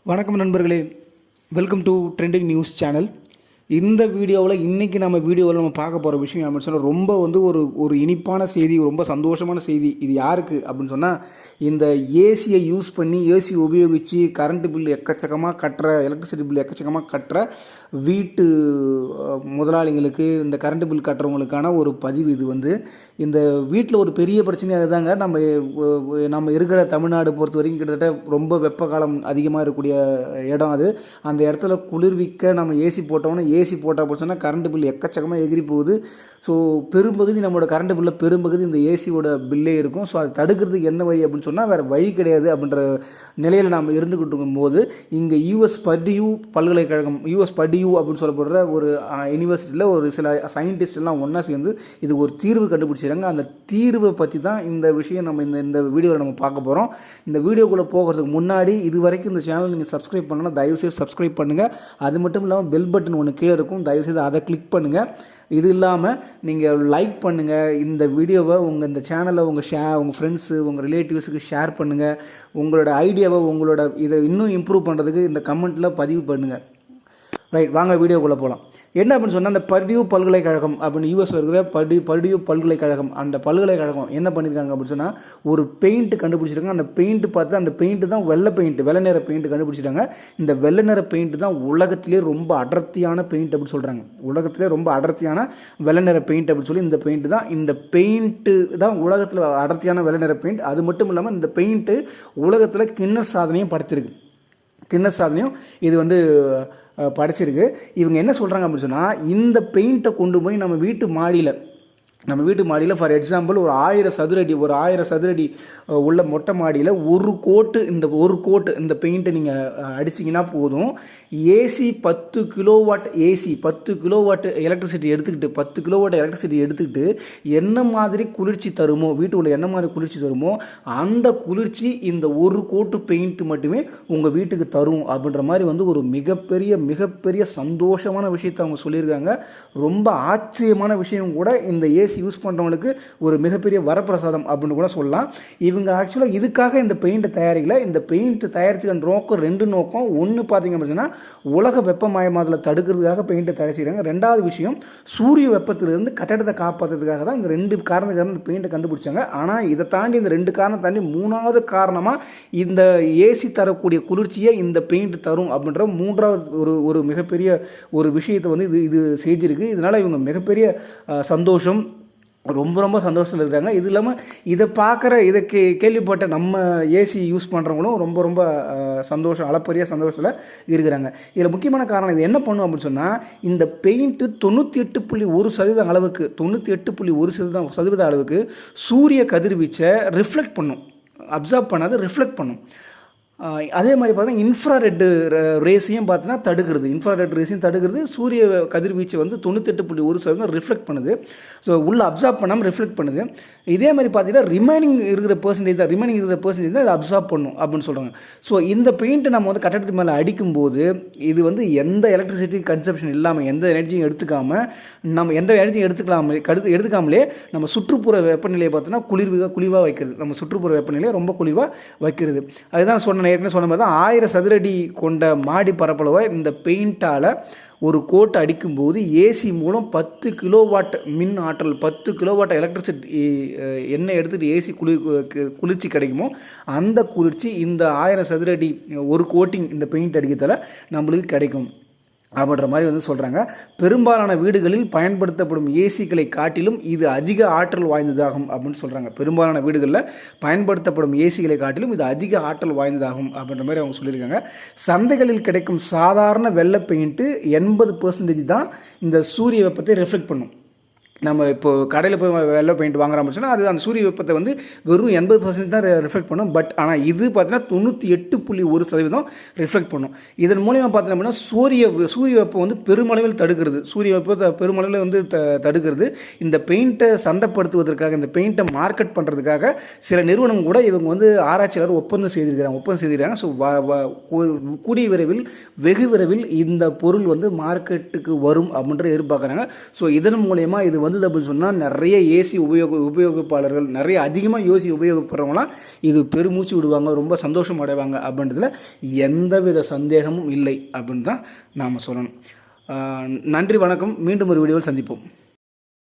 வணக்கம் நண்பர்களே, welcome to trending news channel. இந்த வீடியோவில் இன்றைக்கி நம்ம பார்க்க போகிற விஷயம் அப்படின்னு சொன்னால் ரொம்ப ஒரு இனிப்பான செய்தி, ரொம்ப சந்தோஷமான செய்தி. இது யாருக்கு அப்படின்னு சொன்னால், இந்த ஏசியை யூஸ் பண்ணி ஏசி உபயோகித்து கரண்ட்டு பில் எக்கச்சக்கமாக கட்டுற, எலக்ட்ரிசிட்டி பில் எக்கச்சக்கமாக கட்டுற வீட்டு முதலாளிங்களுக்கு, இந்த கரண்ட்டு பில் கட்டுறவங்களுக்கான ஒரு பதிவு. இது இந்த வீட்டில் ஒரு பெரிய பிரச்சனையாக இருந்தாங்க. நம்ம இருக்கிற தமிழ்நாடு பொறுத்த வரைக்கும் கிட்டத்தட்ட ரொம்ப வெப்ப காலம் அதிகமாக இருக்கக்கூடிய இடம் அது. அந்த இடத்துல குளிர்விக்க நம்ம ஏசி போட்டோம்னா, ஏசி போட்டால் போச்சுன்னா கரண்ட் பில் எக்கச்சக்கமாக எகிரி போகுது. ஸோ பெரும்பகுதி நம்மளோட கரண்ட் பில்லில் பெரும்பகுதி இந்த ஏசியோட பில்லே இருக்கும். ஸோ அதை தடுக்கிறதுக்கு என்ன வழி அப்படின்னு சொன்னால் வேறு வழி கிடையாது அப்படின்ற நிலையில் நாம் இருந்துக்கிட்டு இருக்கும்போது, இங்கே யூஎஸ் பர்டியூ பல்கலைக்கழகம், யூஎஸ் பர்டியூ அப்படின்னு சொல்லப்படுற ஒரு யூனிவர்சிட்டியில் ஒரு சில சயின்டிஸ்ட் எல்லாம் ஒன்றா சேர்ந்து இது ஒரு தீர்வு கண்டுபிடிச்சிருக்காங்க. அந்த தீர்வை பற்றி தான் இந்த விஷயம் நம்ம இந்த வீடியோவில் நம்ம பார்க்க போகிறோம். இந்த வீடியோக்குள்ளே போகிறதுக்கு முன்னாடி இது வரைக்கும் இந்த சேனல் நீங்கள் சப்ஸ்கிரைப் பண்ணணும்னா தயவுசெய்து சப்ஸ்கிரைப் பண்ணுங்கள். அது மட்டும் இல்லாமல் பெல் பட்டன் ஒன்று கீழே இருக்கும், தயவுசெய்து அதை கிளிக் பண்ணுங்கள். இது இல்லாமல் நீங்கள் லைக் பண்ணுங்கள். இந்த வீடியோவை இந்த சேனலை உங்கள் ஃப்ரெண்ட்ஸு, உங்கள் ரிலேட்டிவ்ஸுக்கு ஷேர் பண்ணுங்கள். உங்களோட ஐடியாவை, உங்களோட இதை இன்னும் இம்ப்ரூவ் பண்ணுறதுக்கு இந்த கமெண்ட்டில் பதிவு பண்ணுங்கள். ரைட், வாங்க வீடியோக்குள்ளே போகலாம். என்ன அப்படின்னு சொன்னால், அந்த பர்டியூ பல்கலைக்கழகம் அப்படின்னு யூஎஸ்ல இருக்கிற பர்டியூ பல்கலைக்கழகம், அந்த பல்கலைக்கழகம் என்ன பண்ணியிருக்காங்க அப்படின்னு சொன்னால், ஒரு பெயிண்ட் கண்டுபிடிச்சிருக்காங்க. அந்த பெயிண்ட் பார்த்து, அந்த பெயிண்ட் தான் வெள்ளை நிற பெயிண்ட் கண்டுபிடிச்சிட்டாங்க. இந்த வெள்ளை நிற பெயிண்ட் தான் உலகத்திலே ரொம்ப அடர்த்தியான பெயிண்ட் அப்படின்னு சொல்கிறாங்க. உலகத்திலே ரொம்ப அடர்த்தியான வெள்ளை நிற பெயிண்ட் அப்படின்னு சொல்லி இந்த பெயிண்ட்டு தான் உலகத்தில் அடர்த்தியான வெள்ளை நிற பெயிண்ட். அது மட்டும் இல்லாமல் இந்த பெயிண்ட்டு உலகத்தில் கின்னஸ் சாதனையும் படைத்திருக்கு. கின்னஸ் சாதனையும் இது படைச்சிருக்கு. இவங்க என்ன சொல்கிறாங்க அப்படின்னு சொன்னால், இந்த பெயிண்ட்டை கொண்டு போய் நம்ம வீட்டு மாடியில் ஃபார் எக்ஸாம்பிள் ஒரு 1000 சதுரடி உள்ள மொட்டை மாடியில் ஒரு கோட்டு இந்த பெயிண்ட்டை நீங்கள் அடிச்சிங்கன்னா போதும். AC 10 kilowatt AC 10 kilowatt electricity எடுத்துக்கிட்டு என்ன மாதிரி குளிர்ச்சி தருமோ, வீட்டுக்குள்ள என்ன மாதிரி குளிர்ச்சி தருமோ அந்த குளிர்ச்சி இந்த ஒரு கோட்டு பெயிண்ட் மட்டுமே உங்கள் வீட்டுக்கு தரும் அப்படின்ற மாதிரி ஒரு மிகப்பெரிய சந்தோஷமான விஷயத்தை அவங்க சொல்லியிருக்காங்க. ரொம்ப ஆச்சரியமான விஷயம் கூட. இந்த ஏசி யூஸ் பண்ணுறவங்களுக்கு ஒரு மிகப்பெரிய வரப்பிரசாதம் அப்படின்னு கூட சொல்லலாம். இவங்க ஆக்சுவலாக இதுக்காக இந்த பெயிண்ட்டை தயாரிக்கல. இந்த பெயிண்ட் தயாரிக்கிற நோக்கம் 2 நோக்கம். ஒன்று பார்த்தீங்க அப்படின்னா, உலக வெப்பமயமாதலை தடுக்கிறதுக்காக பெயிண்ட்டை தயாரிச்சிருக்காங்க. 2வது விஷயம், சூரிய வெப்பத்திலிருந்து கட்டடத்தை காப்பாற்றுறதுக்காக தான். இந்த 2 காரணத்துக்காக இந்த பெயிண்ட்டை கண்டுபிடிச்சாங்க. ஆனால் இதை தாண்டி, இந்த 2 காரணம் தாண்டி 3வது காரணமாக இந்த ஏசி தரக்கூடிய குளிர்ச்சியை இந்த பெயிண்ட் தரும் அப்படின்ற 3வது ஒரு மிகப்பெரிய ஒரு விஷயத்தை இது செஞ்சிருக்கு. இதனால் இவங்க மிகப்பெரிய சந்தோஷம், ரொம்ப சந்தோஷத்தில் இருக்காங்க. இது இல்லாமல் இதை கேள்விப்பட்ட நம்ம ஏசி யூஸ் பண்ணுறவங்களும் ரொம்ப சந்தோஷம், அளப்பரிய சந்தோஷத்தில் இருக்கிறாங்க. இதில் முக்கியமான காரணம், இது என்ன பண்ணும் அப்படின்னு சொன்னால், இந்த பெயிண்ட்டு 98.1% அளவுக்கு 98.1% அளவுக்கு சூரிய கதிர்வீச்சை ரிஃப்ளெக்ட் பண்ணும். அப்சார்ப் பண்ணாது, ரிஃப்ளெக்ட் பண்ணும். அதே மாதிரி பார்த்தீங்கன்னா இன்ஃப்ராரெட் ரேஸையும் பார்த்தீங்கன்னா தடுக்கிறது. சூரிய கதிர்வீச்சு 98.1% ரிஃப்ளெக்ட் பண்ணுது. ஸோ உள்ள அப்சார்ப் பண்ணாமல் ரிஃப்ளெக்ட் பண்ணுது. இதே மாதிரி பார்த்தீங்கன்னா ரிமைனிங் இருக்கிற பர்சன்டேஜ் தான் இதை அப்சார்ப் பண்ணும் அப்படின்னு சொல்கிறாங்க. ஸோ இந்த பெயிண்ட்டை நம்ம கட்டடத்துக்கு மேலே அடிக்கும்போது இது எந்த எலக்ட்ரிசிட்டி கன்சப்ஷன் இல்லாமல், எந்த எனர்ஜியும் எடுத்துக்காமலே நம்ம சுற்றுப்புற வெப்பநிலையை பார்த்தோன்னா குளிர்வாக வைக்கிறது. நம்ம சுற்றுப்புற வெப்பநிலையை ரொம்ப குளிர்வாக வைக்கிறது. அதுதான் ஏற்கனவே சொன்ன மாதிரி தான் 1000 சதுரடி கொண்ட மாடி பரப்பளவை இந்த பெயிண்டால் ஒரு கோட்டை அடிக்கும்போது ஏசி மூலம் 10 கிலோவாட் மின் ஆற்றல், 10 கிலோவாட் எலக்ட்ரிசிட்டி என்ன எடுத்துகிட்டு ஏசி குளிர்ச்சி கிடைக்குமோ அந்த குளிர்ச்சி இந்த 1000 சதுரடி ஒரு கோட்டிங் இந்த பெயிண்ட் அடிக்கிறதால நம்மளுக்கு கிடைக்கும் அப்படின்ற மாதிரி சொல்கிறாங்க. பெரும்பாலான வீடுகளில் பயன்படுத்தப்படும் ஏசிகளை காட்டிலும் இது அதிக ஆற்றல் வாய்ந்ததாகும் அப்படின்னு சொல்கிறாங்க. பெரும்பாலான வீடுகளில் பயன்படுத்தப்படும் ஏசிகளை காட்டிலும் இது அதிக ஆற்றல் வாய்ந்ததாகும் அப்படின்ற மாதிரி அவங்க சொல்லியிருக்காங்க. சந்தைகளில் கிடைக்கும் சாதாரண வெள்ளை பெயிண்ட்டு 80% தான் இந்த சூரிய வெப்பத்தை ரிஃப்ளெக்ட் பண்ணும். நம்ம இப்போது கடையில் போய் வெள்ளை பெயிண்ட் வாங்குறோம் அப்படின்னா அது அந்த சூரிய வெப்பத்தை வெறும் 80% தான் ரிஃப்ளெக்ட் பண்ணும். பட் ஆனால் இது பார்த்தீங்கன்னா 98.1% ரிஃப்ளெக்ட் பண்ணும். இதன் மூலிமா பார்த்தீங்கன்னா அப்படின்னா சூரிய வெப்பம் பெருமளவில் தடுக்கிறது. சூரிய வெப்பத்தை பெருமளவில் தடுக்கிறது. இந்த பெயிண்ட்டை சந்தைப்படுத்துவதற்காக, இந்த பெயிண்ட்டை மார்க்கெட் பண்ணுறதுக்காக சில நிறுவனம் கூட இவங்க ஆராய்ச்சியாளர் ஒப்பந்தம் செய்திருக்கிறாங்க. ஸோ கூடிய விரைவில், வெகு விரைவில் இந்த பொருள் மார்க்கெட்டுக்கு வரும் அப்படின்ற எதிர்பார்க்குறாங்க. ஸோ இதன் மூலயமா இது வந்தது அப்படின்னு சொன்னால் நிறைய ஏசி உபயோகிப்பாளர்கள் நிறைய அதிகமாக ஏசி உபயோகப்படுறவங்களாம் இது பெருமூச்சு விடுவாங்க, ரொம்ப சந்தோஷம் அடைவாங்க அப்படின்றதுல எந்தவித சந்தேகமும் இல்லை அப்படின்னு தான் நாம் சொல்லணும். நன்றி, வணக்கம். மீண்டும் ஒரு வீடியோவில் சந்திப்போம்.